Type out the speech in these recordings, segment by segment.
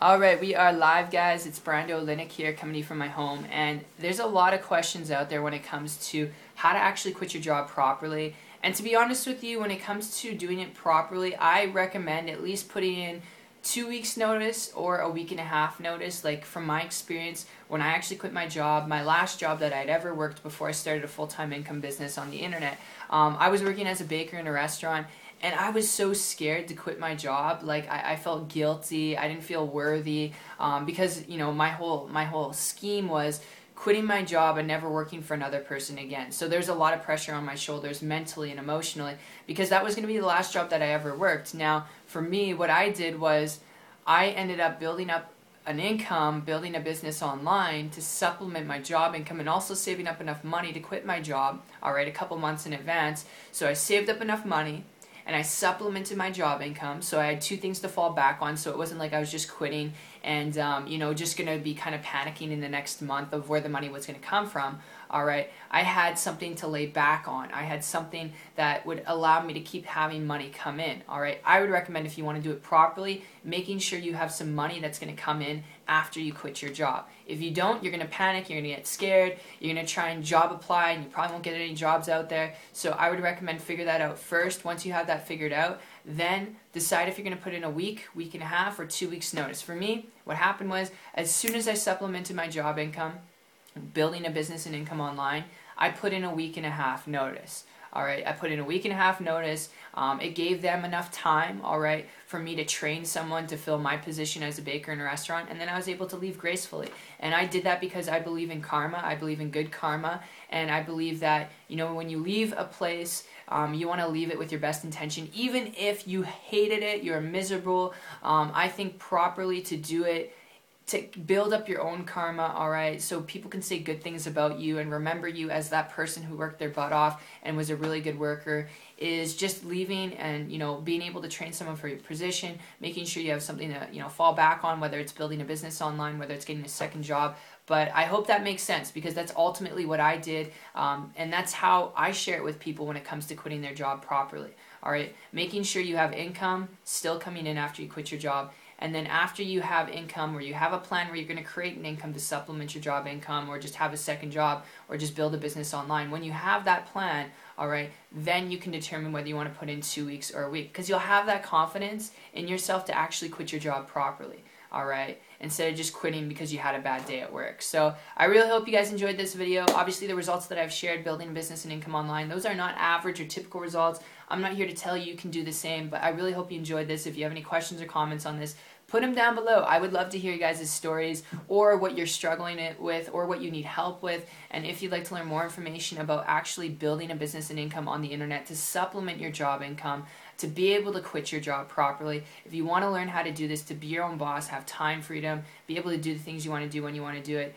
Alright, we are live, guys. It's Brando Linick here coming to you from my home, and there's a lot of questions out there when it comes to how to actually quit your job properly. And to be honest with you, when it comes to doing it properly, I recommend at least putting in 2 weeks notice or a week and a half notice. Like from my experience, when I actually quit my job, my last job that I'd ever worked before I started a full-time income business on the internet, I was working as a baker in a restaurant. And I was so scared to quit my job. Like I felt guilty. I didn't feel worthy because my whole scheme was quitting my job and never working for another person again. So there's a lot of pressure on my shoulders mentally and emotionally because that was going to be the last job that I ever worked. Now, for me, what I did was I ended up building up an income, building a business online to supplement my job income and also saving up enough money to quit my job, a couple months in advance. So I saved up enough money and I supplemented my job income, so I had two things to fall back on, so it wasn't like I was just quitting and just going to be kind of panicking in the next month of where the money was going to come from. Alright, I had something to lay back on. I had something that would allow me to keep having money come in. Alright, I would recommend, if you want to do it properly, making sure you have some money that's going to come in after you quit your job. If you don't, you're going to panic, you're going to get scared, you're going to try and job apply, and you probably won't get any jobs out there. So I would recommend figure that out first. Once you have that figured out, then decide if you're going to put in a week, week and a half, or 2 weeks notice. For me, what happened was, as soon as I supplemented my job income, building a business and income online, I put in a week and a half notice. Alright, I put in a week and a half notice. It gave them enough time, alright, for me to train someone to fill my position as a baker in a restaurant, and then I was able to leave gracefully. And I did that because I believe in karma, I believe in good karma, and I believe that, when you leave a place, you want to leave it with your best intention. Even if you hated it, you're miserable, I think properly to do it, to build up your own karma, alright, so people can say good things about you and remember you as that person who worked their butt off and was a really good worker, is just leaving and, being able to train someone for your position, making sure you have something to, fall back on, whether it's building a business online, whether it's getting a second job. But I hope that makes sense because that's ultimately what I did, and that's how I share it with people when it comes to quitting their job properly. Alright, making sure you have income still coming in after you quit your job. And then after you have income, or you have a plan where you're going to create an income to supplement your job income, or just have a second job, or just build a business online, when you have that plan, alright, then you can determine whether you want to put in 2 weeks or a week. Because you'll have that confidence in yourself to actually quit your job properly. Alright, instead of just quitting because you had a bad day at work. So I really hope you guys enjoyed this video. Obviously the results that I've shared building a business and income online, those are not average or typical results. I'm not here to tell you can do the same, but I really hope you enjoyed this. If you have any questions or comments on this, put them down below. I would love to hear you guys' stories, or what you're struggling with, or what you need help with. And if you'd like to learn more information about actually building a business and income on the internet to supplement your job income, to be able to quit your job properly, if you want to learn how to do this, to be your own boss, have time freedom, be able to do the things you want to do when you want to do it,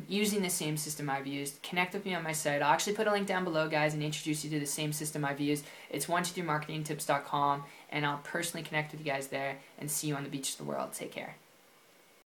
using the same system I've used, connect with me on my site. I'll actually put a link down below, guys, and introduce you to the same system I've used. It's 123marketingtips.com, and I'll personally connect with you guys there and see you on the beach of the world. Take care.